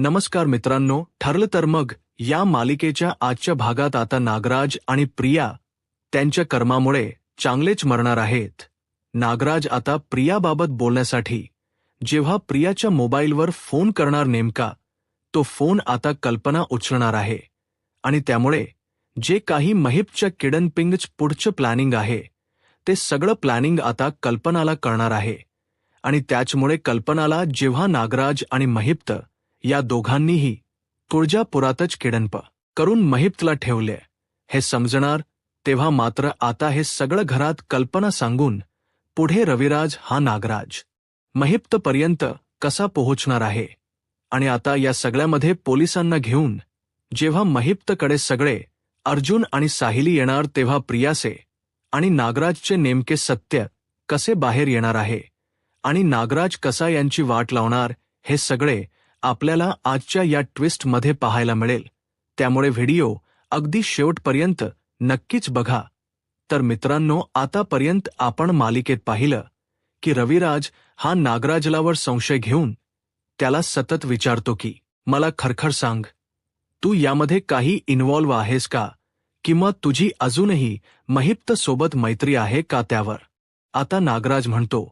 नमस्कार मित्रांनो, ठरलं तर मग या मालिकेच्या आजच्या भागात आता नागराज आणि प्रिया त्यांच्या कर्मामुळे चांगलेच मरणार आहेत. नागराज आता प्रियाबाबत बोलण्यासाठी जेव्हा प्रियाच्या मोबाईलवर फोन करणार नेमका तो फोन आता कल्पना उचलणार आहे आणि त्यामुळे जे काही महिपच्या किडनॅपिंगचं पुढचं प्लॅनिंग आहे ते सगळं प्लॅनिंग आता कल्पनाला कळणार आहे आणि त्याचमुळे कल्पनाला जेव्हा नागराज आणि महिप्त या दोघांनीही तुळजापुरातच किडनप करून महिप्तला ठेवले हे समजणार तेव्हा मात्र आता हे सगळं घरात कल्पना सांगून पुढे रविराज हा नागराज महिप्तपर्यंत कसा पोहोचणार आहे आणि आता या सगळ्यामध्ये पोलिसांना घेऊन जेव्हा महिप्तकडे सगळे अर्जुन आणि साहिली येणार तेव्हा प्रियाचे आणि नागराजचे नेमके सत्य कसे बाहेर येणार आहे आणि नागराज कसा यांची वाट लावणार हे सगळे आपल्याला आजच्या या ट्विस्टमध्ये पाहायला मिळेल. त्यामुळे व्हिडिओ अगदी शेवटपर्यंत नक्कीच बघा. तर मित्रांनो, आतापर्यंत आपण मालिकेत पाहिलं की रविराज हा नागराजलावर संशय घेऊन त्याला सतत विचारतो की मला खरखर सांग, तू यामध्ये काही इन्व्हॉल्व आहेस का किंवा तुझी अजूनही महिप्त सोबत मैत्री आहे का. त्यावर आता नागराज म्हणतो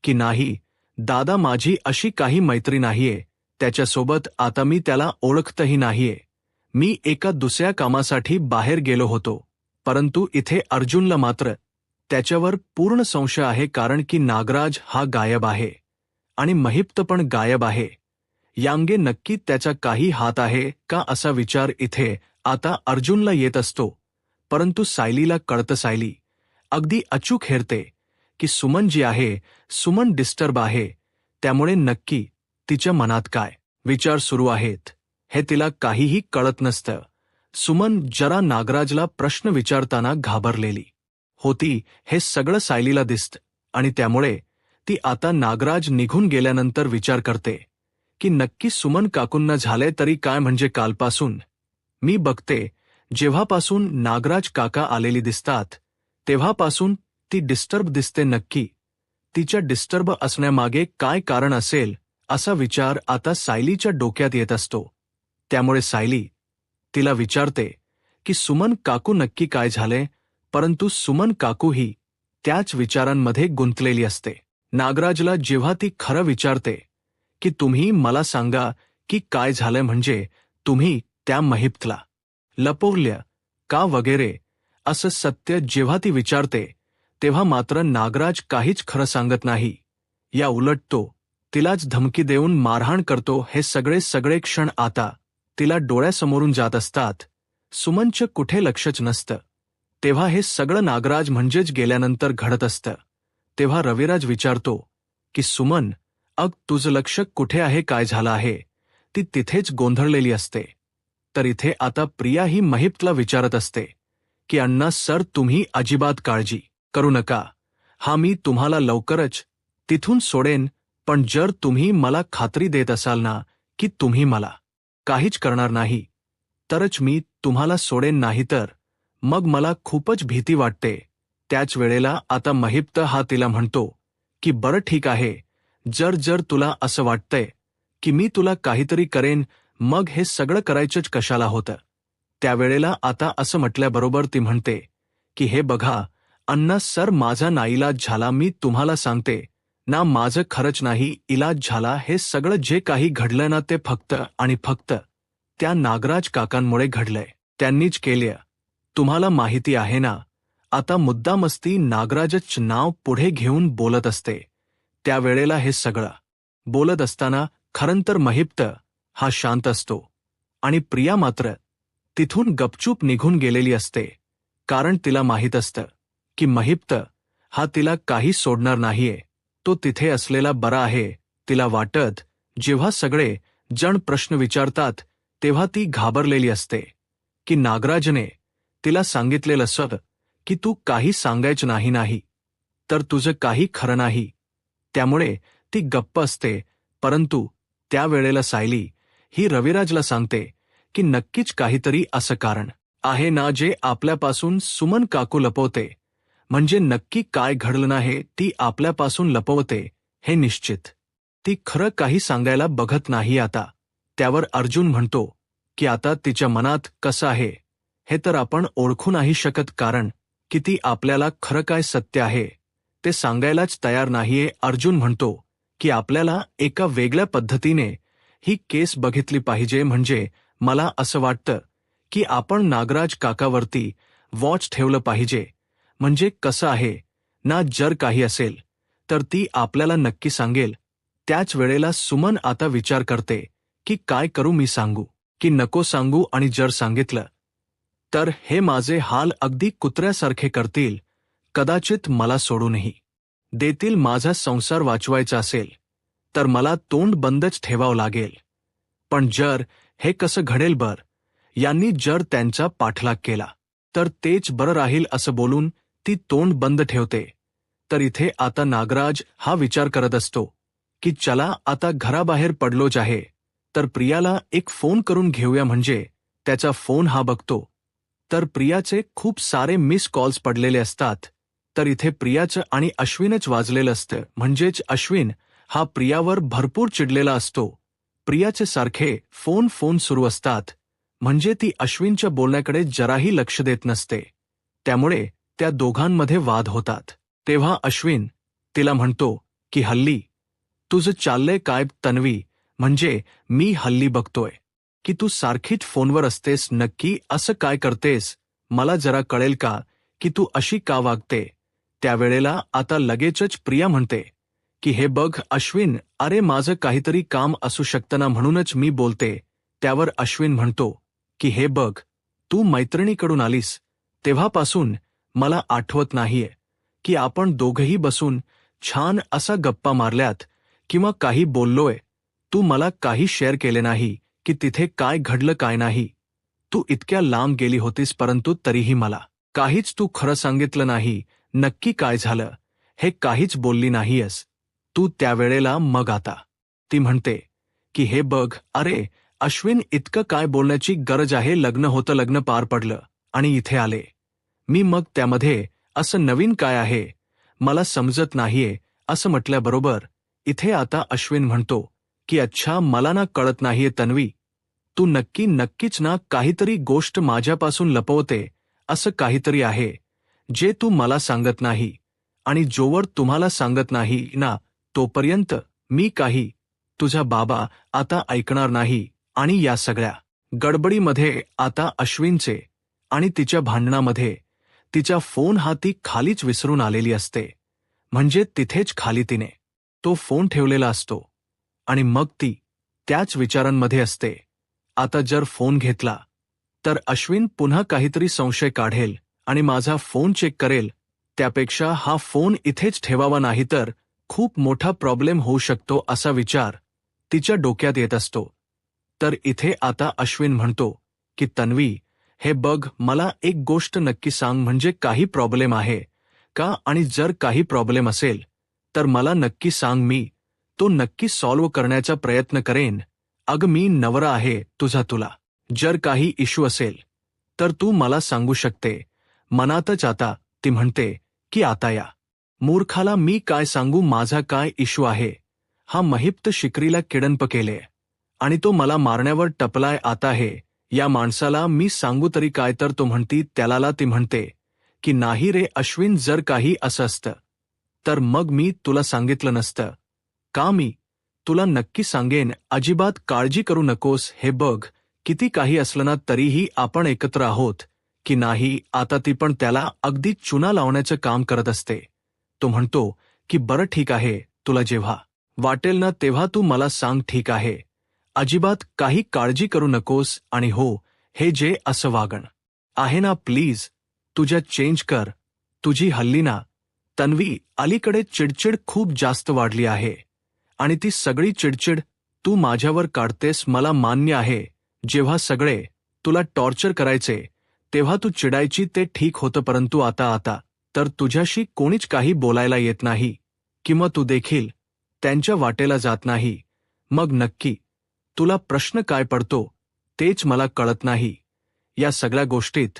की नाही दादा, माझी अशी काही मैत्री नाहीये त्याच्यासोबत. आता मी त्याला ओळखतही नाहीये. मी एका दुसऱ्या कामासाठी बाहेर गेलो होतो, परंतु इथे अर्जुनला मात्र त्याच्यावर पूर्ण संशय आहे कारण की नागराज हा गायब आहे आणि महिप्त पण गायब आहे. यामागे नक्की त्याचा काही हात आहे का असा विचार इथे आता अर्जुनला येत असतो. परंतु सायलीला कळतं, सायली अगदी अचूक हेरते की सुमन जी आहे, सुमन डिस्टर्ब आहे. त्यामुळे नक्की तिच्या मनात काय विचार सुरू आहेत हे तिला काहीही कळत नसतं. सुमन जरा नागराजला प्रश्न विचारताना घाबरलेली होती हे सगळं सायलीला दिसतं आणि त्यामुळे ती आता नागराज निघून गेल्यानंतर विचार करते की नक्की सुमन काकूंना झाले तरी काय. म्हणजे कालपासून मी बघते जेव्हापासून नागराज काका आलेली दिसतात तेव्हापासून ती डिस्टर्ब दिसते. नक्की तिच्या डिस्टर्ब असण्यामागे काय कारण असेल असा विचार आता सायलीच्या डोक्यात येत असतो. त्यामुळे सायली तिला विचारते की सुमन काकू नक्की काय झाले, परंतु सुमन काकूही त्याच विचारांमध्ये गुंतलेली असते. नागराजला जेव्हा ती खरं विचारते की तुम्ही मला सांगा की काय झालंय, म्हणजे तुम्ही त्या महिप्तला लपवलं का वगैरे असं सत्य जेव्हा ती विचारते तेव्हा मात्र नागराज काहीच खरं सांगत नाही. या उलट तो तिलाच धमकी देऊन मारहाण करतो. हे सगळे क्षण आता तिला डोळ्यासमोरून जात असतात. सुमनचं कुठे लक्षच नसतं. तेव्हा हे सगळं नागराज म्हणजेच गेल्यानंतर घडत असतं. तेव्हा रविराज विचारतो की सुमन, तुझं लक्ष कुठे आहे, काय झालं आहे. ती तिथेच गोंधळलेली असते. तर इथे आता प्रिया ही महिप्तला विचारत असते की अण्णा सर, तुम्ही अजिबात काळजी करू नका. हा मी तुम्हाला लवकरच तिथून सोडेन, पण जर तुम्ही मला खात्री देत असाल ना की तुम्ही मला काहीच करणार नाही तरच मी तुम्हाला सोडेन, नाही तर मग मला खूपच भीती वाटते. त्याच वेळेला आता महिप्त हा तिला म्हणतो की बरं ठीक आहे, जर तुला असं वाटतंय की मी तुला काहीतरी करेन मग हे सगळं करायचंच कशाला होतं. त्यावेळेला आता असं म्हटल्याबरोबर ती म्हणते की हे बघा अण्णा सर, माझा नाईलाज झाला. मी तुम्हाला सांगते ना, माझं खरंच नाही इलाज झाला. हे सगळं जे काही घडलं ना ते फक्त आणि फक्त त्या नागराज काकांमुळे घडलंय. त्यांनीच केलं. तुम्हाला माहिती आहे ना. आता मुद्दामस्ती नागराजच नाव पुढे घेऊन बोलत असते. त्यावेळेला हे सगळं बोलत असताना खरंतर महिप्त हा शांत असतो आणि प्रिया मात्र तिथून गपचूप निघून गेलेली असते. कारण तिला माहीत असतं की महिप्त हा तिला काही सोडणार नाहीये. तो तिथे असलेला बरा आहे. तिला वाटत जेव्हा सगळे जण प्रश्न विचारतात तेव्हा ती घाबरलेली असते की नागराजने तिला सांगितलेलं सर की तू काही सांगायचं नाही तर तुझं काही खरं नाही. त्यामुळे ती गप्प असते. परंतु त्यावेळेला सायली ही रविराजला सांगते की नक्कीच काहीतरी असं कारण आहे ना जे आपल्यापासून सुमन काकू लपवते. म्हणजे नक्की काय घडलं नाही ती आपल्यापासून लपवते हे निश्चित. ती खरं काही सांगायला बघत नाही आता. त्यावर अर्जुन म्हणतो की आता तिच्या मनात कसं आहे हे तर आपण ओळखू नाही शकत, कारण की ती आपल्याला खरं काय सत्य आहे ते सांगायलाच तयार नाहीये. अर्जुन म्हणतो की आपल्याला एका वेगळ्या पद्धतीने ही केस बघितली पाहिजे. म्हणजे मला असं वाटतं की आपण नागराज काकावरती वॉच ठेवलं पाहिजे. म्हणजे कसं आहे ना, जर काही असेल तर ती आपल्याला नक्की सांगेल. त्याच वेळेला सुमन आता विचार करते की काय करू, मी सांगू की नको सांगू, आणि जर सांगितलं तर हे माझे हाल अगदी कुत्र्यासारखे करतील, कदाचित मला सोडूनही देतील. माझा संसार वाचवायचा असेल तर मला तोंड बंदच ठेवावं लागेल. पण जर हे कसं घडेल बर, यांनी जर त्यांचा पाठलाग केला तर तेच बरं राहील असं बोलून ती तोंड बंद ठेवते. तर इथे आता नागराज हा विचार करत असतो की चला आता घराबाहेर पडलोच आहे तर प्रियाला एक फोन करून घेऊया. म्हणजे त्याचा फोन हा बघतो तर प्रियाचे खूप सारे मिस कॉल्स पडलेले असतात. तर इथे प्रियाचं आणि अश्विनच वाजलेलं असतं. म्हणजेच अश्विन हा प्रियावर भरपूर चिडलेला असतो. प्रियाचे सारखे फोन सुरू असतात, म्हणजे ती अश्विनच्या बोलण्याकडे जराही लक्ष देत नसते. त्यामुळे त्या दोघांमध्ये वाद होतात. तेव्हा अश्विन तिला म्हणतो की हल्ली तुझं चाललंय काय तन्वी, म्हणजे मी हल्ली बघतोय की तू सारखीच फोनवर असतेस, नक्की असं काय करतेस, मला जरा कळेल का की तू अशी का वागते. त्यावेळेला आता लगेचच प्रिया म्हणते की हे बघ अश्विन, अरे माझं काहीतरी काम असू शकतं ना, म्हणूनच मी बोलते. त्यावर अश्विन म्हणतो की हे बघ, तू मैत्रिणीकडून आलीस तेव्हापासून मला आठवत नाहीये की आपण दोघंही बसून छान असा गप्पा मारल्यात किंवा काही बोललोय. तू मला काही शेअर केले नाही की तिथे काय घडलं काय नाही. तू इतक्या लांब गेली होतीस परंतु तरीही मला काहीच तू खरं सांगितलं नाही. नक्की काय झालं हे काहीच बोलली नाहीयस तू त्यावेळेला. मग आता ती म्हणते की हे बघ, अरे अश्विन इतकं काय बोलण्याची गरज आहे, लग्न होतं, लग्न पार पडलं आणि इथे आले मी, मग त्यामध्ये असं नवीन काय आहे मला समजत नाहीये. असं म्हटल्याबरोबर इथे आता अश्विन म्हणतो की अच्छा, मला ना कळत नाहीये तन्वी, तू नक्कीच ना काहीतरी गोष्ट माझ्यापासून लपवते. असं काहीतरी आहे जे तू मला सांगत नाही, आणि जोवर तुम्हाला सांगत नाही ना तोपर्यंत मी काही तुझा बाबा आता ऐकणार नाही. आणि या सगळ्या गडबडीमध्ये आता अश्विनचे आणि तिच्या भांडणामध्ये तिचा फोन हा ती खालीच विसरून आलेली असते. म्हणजे तिथेच खाली तिने तो फोन ठेवलेला असतो आणि मग ती त्याच विचारांमध्ये असते. आता जर फोन घेतला तर अश्विन पुन्हा काहीतरी संशय काढेल आणि माझा फोन चेक करेल. त्यापेक्षा हा फोन इथेच ठेवावा, नाही तर खूप मोठा प्रॉब्लेम होऊ शकतो असा विचार तिच्या डोक्यात येत असतो. तर इथे आता अश्विन म्हणतो की तन्वी, हे बघ, मला एक गोष्ट नक्की सांग, म्हणजे काही प्रॉब्लेम आहे का, आणि जर काही प्रॉब्लेम असेल तर मला नक्की सांग, मी तो नक्की सॉल्व्ह करण्याचा प्रयत्न करेन. अगं मी नवरा आहे तुझा, तुला जर काही इश्यू असेल तर तू मला सांगू शकते मनातच. आता ती म्हणते की आता या मूर्खाला मी काय सांगू, माझा काय इश्यू आहे. हा महिप्त शिकरीला किडनप केले आणि तो मला मारण्यावर टपलाय. आता हे या माणसाला मी सांगू तरी काय. तर तो म्हणती त्याला ती म्हणते की नाही रे अश्विन, जर काही असं असतं तर मग मी तुला सांगितलं नसतं का, मी तुला नक्की सांगेन, अजिबात काळजी करू नकोस. हे बघ, किती काही असलं ना तरीही आपण एकत्र आहोत की नाही. आता ती पण त्याला अगदी चुना लावण्याचं काम करत असते. तो म्हणतो की बरं ठीक आहे, तुला जेव्हा वाटेल ना तेव्हा तू मला सांग, ठीक आहे, अजिबात काही काळजी करू नकोस. आणि हो, हे जे असं वागणं आहे ना, प्लीज तुझ्या चेंज कर. तुझी हल्ली ना तन्वी अलीकडे चिडचिड खूप जास्त वाढली आहे आणि ती सगळी चिडचिड तू माझ्यावर काढतेस. मला मान्य आहे, जेव्हा सगळे तुला टॉर्चर करायचे तेव्हा तू चिडायची, ते ठीक होतं, परंतु आता तर तुझ्याशी कोणीच काही बोलायला येत नाही किंवा तू देखील त्यांच्या वाटेला जात नाही. मग नक्की तुला प्रश्न काय पडतो तेच मला कळत नाही. या सगळ्या गोष्टीत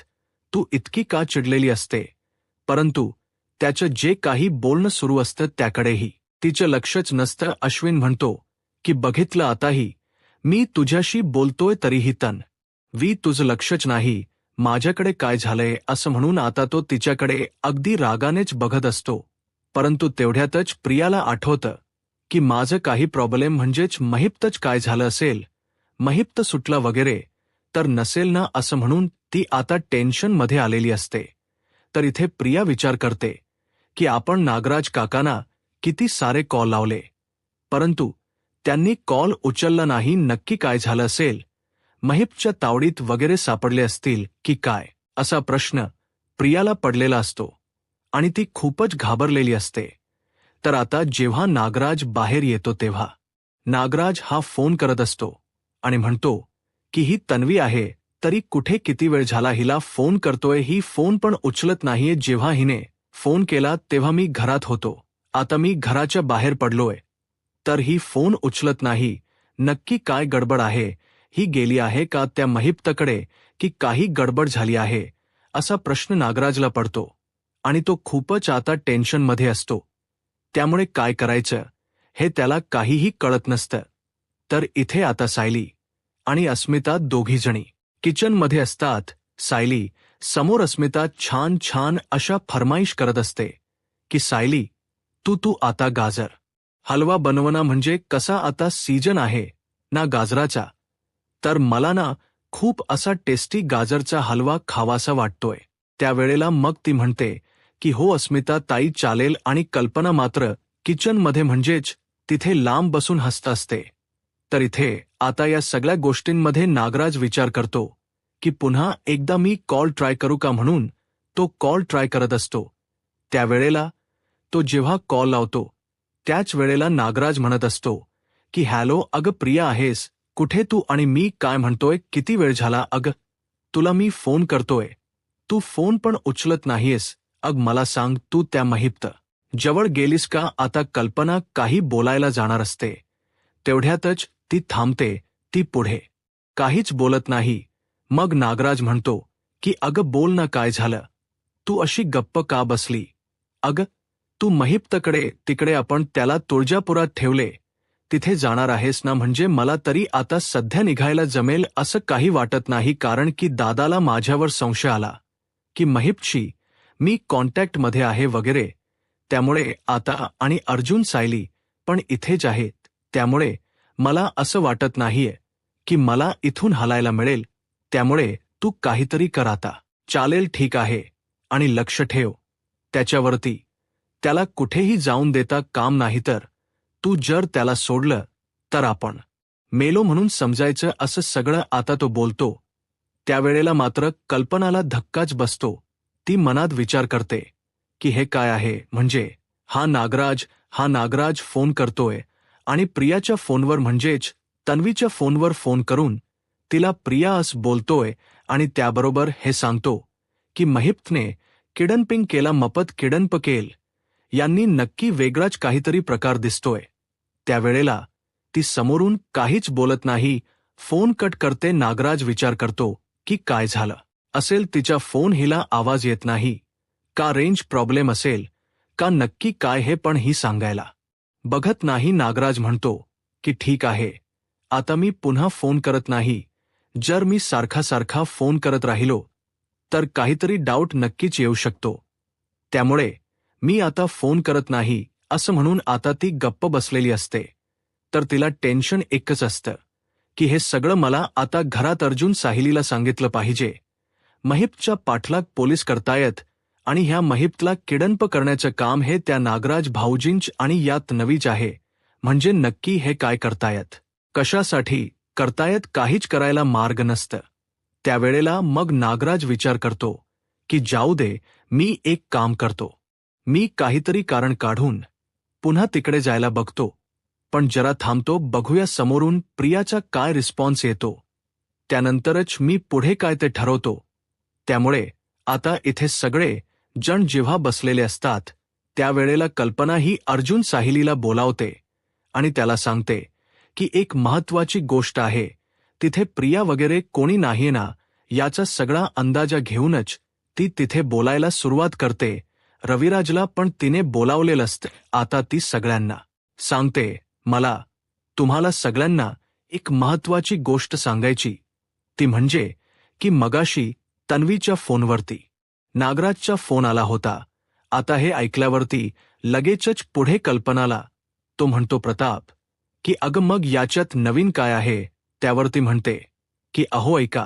तू इतकी का चिडलेली असते, परंतु त्याचं जे काही बोलणं सुरू असतं त्याकडेही तिचं लक्षच नसतं. अश्विन म्हणतो की बघितलं, आताही मी तुझ्याशी बोलतोय तरीही तुझं लक्षच नाही माझ्याकडे काय झालंय असं म्हणून आता तो तिच्याकडे अगदी रागानेच बघत असतो. परंतु तेवढ्यातच प्रियाला आठवतं की माझं काही प्रॉब्लेम म्हणजेच महिप्तच काय झालं असेल, महिप्त सुटला वगैरे तर नसेल ना असं म्हणून ती आता टेन्शनमध्ये आलेली असते. तर इथे प्रिया विचार करते की आपण नागराज काकांना किती सारे कॉल लावले, परंतु त्यांनी कॉल उचलला नाही. नक्की काय झालं असेल, महिपच्या तावडीत वगैरे सापडले असतील की काय असा प्रश्न प्रियाला पडलेला असतो आणि ती खूपच घाबरलेली असते. तर आता जेव्हा नागराज बाहेर येतो तेव्हा नागराज हा फोन करत असतो आणि म्हणतो की ही तन्वी आहे तरी कुठे किती वेळ झाला हिला फोन करतोय, ही फोन पण उचलत नाहीये. जेव्हा हिने फोन केला तेव्हा मी घरात होतो, आता मी घराच्या बाहेर पडलोय तर ही फोन उचलत नाही. नक्की काय गडबड आहे, ही गेली आहे का त्या महिप्तकडे की काही गडबड झाली आहे असा प्रश्न नागराजला पडतो आणि तो खूपच आता टेन्शनमध्ये असतो. त्यामुळे काय करायचं हे त्याला काहीही कळत नसतं. तर इथे आता सायली आणि अस्मिता दोघीजणी किचनमध्ये असतात. सायली समोर अस्मिता छान छान अशा फरमाईश करत असते की सायली तू आता गाजर हलवा बनवना, म्हणजे कसा आता सीजन आहे ना गाजराचा, तर मला ना खूप असा टेस्टी गाजरचा हलवा खावासा वाटतोय. त्यावेळेला मग ती म्हणते की हो अस्मिता ताई चालेल, आणि कल्पना मात्र किचनमध्ये म्हणजेच तिथे लांब बसून हसत असते. तर इथे आता या सगळ्या गोष्टींमध्ये नागराज विचार करतो की पुन्हा एकदा मी कॉल ट्राय करू का म्हणून तो कॉल ट्राय करत असतो. त्यावेळेला तो जेव्हा कॉल लावतो त्याच वेळेला नागराज म्हणत असतो की हॅलो अगं प्रिया आहेस कुठे तू, आणि मी काय म्हणतोय किती वेळ झाला अगं तुला मी फोन करतोय, तू फोन पण उचलत नाहीयेस. अग मला सांग तू त्या महिप्त जवळ गेलीस का. आता कल्पना काही बोलायला जाणार असते तेवढ्यातच ती थांबते. ती पुढे काहीच बोलत नाही. मग नागराज म्हणतो की अगं बोल ना, काय झालं, तू अशी गप्प का बसली. अगं तू महिप्तकडे तिकडे आपण त्याला तुळजापुरात ठेवले तिथे जाणार आहेस ना. म्हणजे मला तरी आता सध्या निघायला जमेल असं काही वाटत नाही, कारण की दादाला माझ्यावर संशय आला की महिप्तशी मी कॉन्टॅक्टमध्ये आहे वगैरे. त्यामुळे आता आणि अर्जुन सायली पण इथेच आहेत, त्यामुळे मला असं वाटत नाहीये की मला इथून हलायला मिळेल. त्यामुळे तू काहीतरी कर आता. चालेल ठीक आहे, आणि लक्ष ठेव त्याच्यावरती, त्याला कुठेही जाऊन देता काम नाही, तर तू जर त्याला सोडलं तर आपण मेलो म्हणून समजायचं असं सगळं आता तो बोलतो. त्यावेळेला मात्र कल्पनाला धक्काच बसतो. ती मनात विचार करते की हे काय आहे, म्हणजे हा नागराज फोन करतोय आणि प्रियाच्या फोनवर म्हणजेच तन्वीच्या फोनवर फोन करून तिला प्रिया असं बोलतोय आणि त्याबरोबर हे सांगतो की महिप्तने किडनपिंग केला, मपत किडनप केल, यांनी नक्की वेगळाच काहीतरी प्रकार दिसतोय. त्यावेळेला ती समोरून काहीच बोलत नाही, फोन कट करते. नागराज विचार करतो की काय झालं असेल, तिच्या फोन हिला आवाज येत नाही का, रेंज प्रॉब्लेम असेल का, नक्की काय हे पण ही सांगायला बघत नाही. नागराज म्हणतो की ठीक आहे, आता मी पुन्हा फोन करत नाही. जर मी सारखा फोन करत राहिलो तर काहीतरी डाऊट नक्कीच येऊ शकतो, त्यामुळे मी आता फोन करत नाही असं म्हणून आता ती गप्प बसलेली असते. तर तिला टेन्शन एकच असतं की हे सगळं मला आता घरात अर्जुन साहिलीला सांगितलं पाहिजे. महिप्तच्या पाठलाग पोलीस करतायत आणि ह्या महिप्तला किडनप करण्याचं काम हे त्या नागराज भाऊजींच आणि यात नवीच आहे. म्हणजे नक्की हे काय करतायत, कशासाठी करतायत, काहीच करायला मार्ग नसतं. त्यावेळेला मग नागराज विचार करतो की जाऊ दे, मी एक काम करतो, मी काहीतरी कारण काढून पुन्हा तिकडे जायला बघतो. पण जरा थांबतो, बघूया समोरून प्रियाचा काय रिस्पॉन्स येतो, त्यानंतरच मी पुढे काय ते ठरवतो. त्यामुळे आता इथे सगळे जण जेव्हा बसलेले असतात त्यावेळेला कल्पना ही अर्जुन साहिलीला बोलावते आणि त्याला सांगते की एक महत्वाची गोष्ट आहे, तिथे प्रिया वगैरे कोणी नाहीये ना याचा सगळा अंदाजा घेऊनच ती तिथे बोलायला सुरुवात करते. रविराजला पण तिने बोलावलेलं असतं. आता ती सगळ्यांना सांगते, मला तुम्हाला सगळ्यांना एक महत्वाची गोष्ट सांगायची, ती म्हणजे की मगाशी तन्वीच्या फोनवरती नागराजचा फोन आला होता. आता हे ऐकल्यावरती लगेचच पुढे कल्पनाला. तो म्हणतो, प्रताप, की अगं मग याच्यात नवीन काय आहे? त्यावरती म्हणते की अहो ऐका.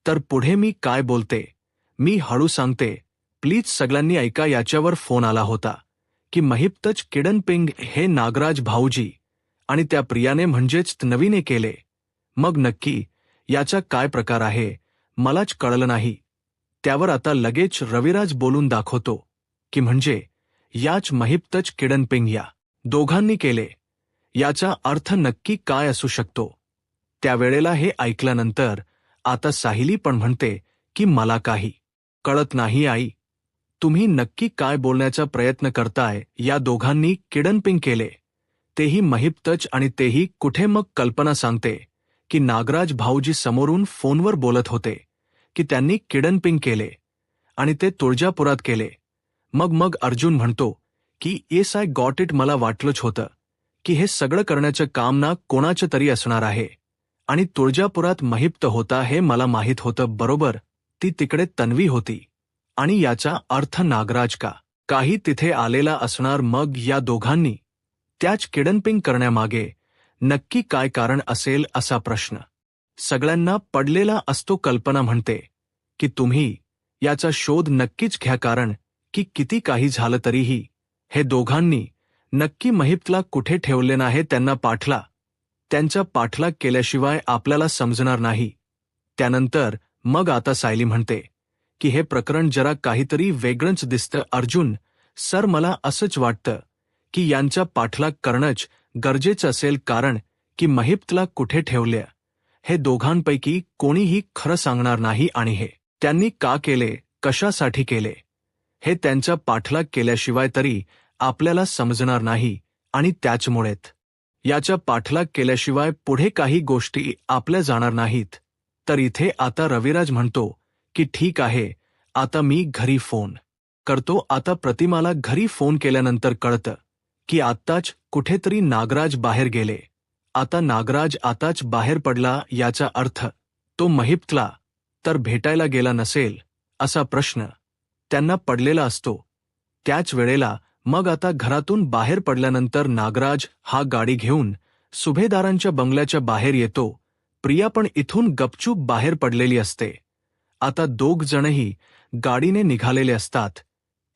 तर पुढे मी काय बोलते, मी हळू सांगते, प्लीज सगळ्यांनी ऐका. याच्यावर फोन आला होता की महिप्तच किडनपिंग हे नागराज भाऊजी आणि त्या प्रियाने म्हणजेच नवीने केले. मग नक्की याचा काय प्रकार आहे मलाच कळलं नाही. त्यावर आता लगेच रविराज बोलून दाखवतो की म्हणजे याच महिप्तच किडनपिंग या दोघांनी केले. याचा अर्थ नक्की काय असू शकतो? त्यावेळेला हे ऐकल्यानंतर आता साहिली पण म्हणते की मला काही कळत नाही आई. तुम्ही नक्की काय बोलण्याचा प्रयत्न करताय? या दोघांनी किडनपिंग केले, तेही महिप्तच आणि तेही कुठे? मग कल्पना सांगते की नागराज भाऊजी समोरून फोनवर बोलत होते की त्यांनी किडनपिंग केले आणि ते तुळजापुरात केले. मग अर्जुन म्हणतो की येस आय गॉट इट. मला वाटलंच होतं की हे सगळं करण्याचं काम ना कोणाचं तरी असणार आहे आणि तुळजापुरात महिप्त होता हे मला माहीत होतं. बरोबर, ती तिकडे तन्वी होती आणि याचा अर्थ नागराज का काही तिथे आलेला असणार. मग या दोघांनी त्याच किडनपिंग करण्यामागे नक्की काय कारण असेल असा प्रश्न सगळ्यांना पडलेला असतो. कल्पना म्हणते की तुम्ही याचा शोध नक्कीच घ्या, कारण की किती काही झालं तरीही हे दोघांनी नक्की महिप्तला कुठे ठेवले नाही. त्यांचा पाठलाग केल्याशिवाय आपल्याला समजणार नाही. त्यानंतर मग आता सायली म्हणते की हे प्रकरण जरा काहीतरी वेगळंच दिसतं. अर्जुन सर, मला असंच वाटतं की यांचा पाठलाग करणंच गरजेचं असेल, कारण की महिप्तला कुठे ठेवले हे दोघांपैकी कोणीही खरं सांगणार नाही आणि हे त्यांनी का केले, कशासाठी केले, हे त्यांचा पाठलाग केल्याशिवाय तरी आपल्याला समजणार नाही आणि त्याचमुळेच याचा पाठलाग केल्याशिवाय पुढे काही गोष्टी आपल्या जाणार नाहीत. तर इथे आता रविराज म्हणतो की ठीक आहे, आता मी घरी फोन करतो. आता प्रतिमाला घरी फोन केल्यानंतर कळतं की आत्ताच कुठेतरी नागराज बाहेर गेले. आता नागराज आताच बाहेर पडला, याचा अर्थ तो महिप्तला तर भेटायला गेला नसेल असा प्रश्न त्यांना पडलेला असतो. त्याच वेळेला मग आता घरातून बाहेर पडल्यानंतर नागराज हा गाडी घेऊन सुभेदारांच्या बंगल्याच्या बाहेर येतो. प्रिया पण इथून गपचूप बाहेर पडलेली असते. आता दोघ जणही गाडीने निघालेले असतात.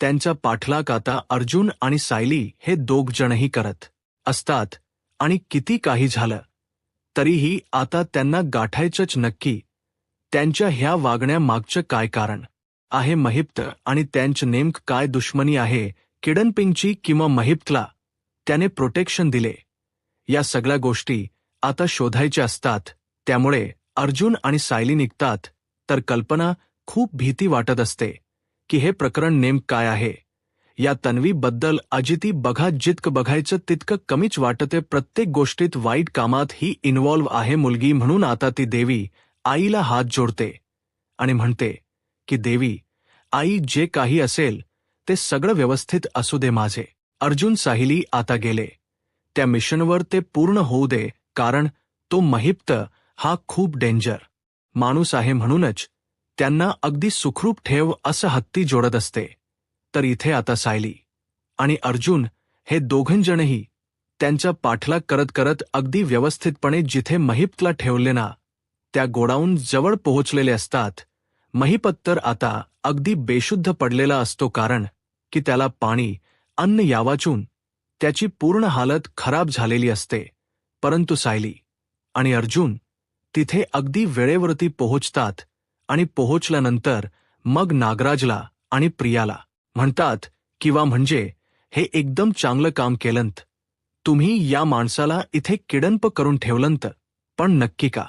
त्यांचा पाठलाग आता अर्जुन आणि सायली हे दोघ जणही करत असतात आणि किती काही झालं तरीही आता त्यांना गाठायचंच नक्की. त्यांच्या ह्या वागण्यामागचं काय कारण आहे? महिप्त आणि त्यांचं नेमकं काय दुश्मनी आहे? किडनपिंगची किंवा महिप्तला त्याने प्रोटेक्शन दिले? या सगळ्या गोष्टी आता शोधायच्या असतात. त्यामुळे अर्जुन आणि सायली निघतात. तर कल्पना खूप भीती वाटत असते की हे प्रकरण नेमकं काय आहे. या तन्वीबद्दल अजिती बघा जितकं बघायचं तितकं कमीच वाटते. प्रत्येक गोष्टीत वाईट कामात ही इन्व्हॉल्व आहे मुलगी. म्हणून आता ती देवी आईला हात जोडते आणि म्हणते की देवी आई, जे काही असेल ते सगळं व्यवस्थित असू दे माझे. अर्जुन साहिली आता गेले त्या मिशनवर, ते पूर्ण होऊ दे, कारण तो महिप्त हा खूप डेंजर माणूस आहे. म्हणूनच त्यांना अगदी सुखरूप ठेव असं हत्ती जोडत असते. तर इथे आता सायली आणि अर्जुन हे दोघंजणही त्यांचा पाठलाग करत करत अगदी व्यवस्थितपणे जिथे महिप्तला ठेवले ना त्या गोडाऊन जवळ पोहोचलेले असतात. महिपत तर आता अगदी बेशुद्ध पडलेला असतो, कारण की त्याला पाणी अन्न यावाचून त्याची पूर्ण हालत खराब झालेली असते. परंतु सायली आणि अर्जुन तिथे अगदी वेळेवरती पोहोचतात आणि पोहोचल्यानंतर मग नागराजला आणि प्रियाला म्हणतात किंवा म्हणजे हे एकदम चांगलं काम केलंत तुम्ही. या माणसाला इथे किडनप करून ठेवलंत, पण नक्की का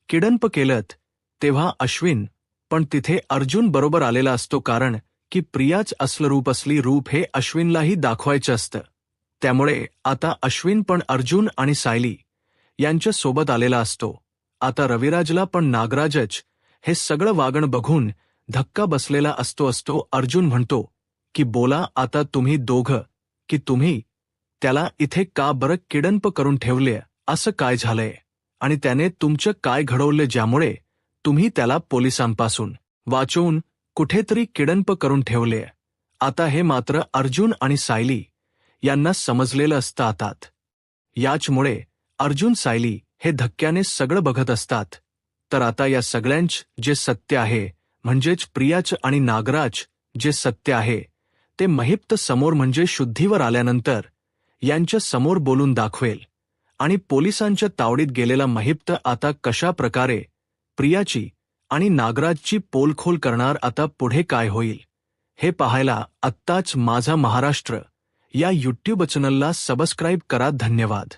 किडनप केलंत? तेव्हा अश्विन पण तिथे अर्जुन बरोबर आलेला असतो, कारण की प्रियाच असलं रूप असली रूप हे अश्विनलाही दाखवायचं असतं. त्यामुळे आता अश्विन पण अर्जुन आणि सायली यांच्या सोबत आलेला असतो. आता रविराजला पण नागराजच हे सगळं वागणं बघून धक्का बसलेला असतो. अर्जुन म्हणतो की बोला आता तुम्ही दोघं, की तुम्ही त्याला इथे का बरं किडनप करून ठेवले? असं काय झालंय? आणि त्याने तुमचं काय घडवलं ज्यामुळे तुम्ही त्याला पोलिसांपासून वाचवून कुठेतरी किडनप करून ठेवले. आता हे मात्र अर्जुन आणि सायली यांना समजलेलं असतं आता. याचमुळे अर्जुन सायली हे धक्क्याने सगळं बघत असतात. तर आता या सगळ्यांच जे सत्य आहे म्हणजेच प्रियाच आणि नागराज जे सत्य आहे ते महिप्त समोर म्हणजे शुद्धीवर आल्यानंतर यांच्या समोर बोलून दाखवेल. आणि पोलिसांच्या तावडीत गेलेला महिप्त आता कशा प्रकारे प्रियाची आणि नागराजची पोलखोल करणार. आता पुढे काय होईल हे पाहायला आत्ताच माझा महाराष्ट्र या यूट्यूब चॅनलला सबस्क्राईब करा. धन्यवाद.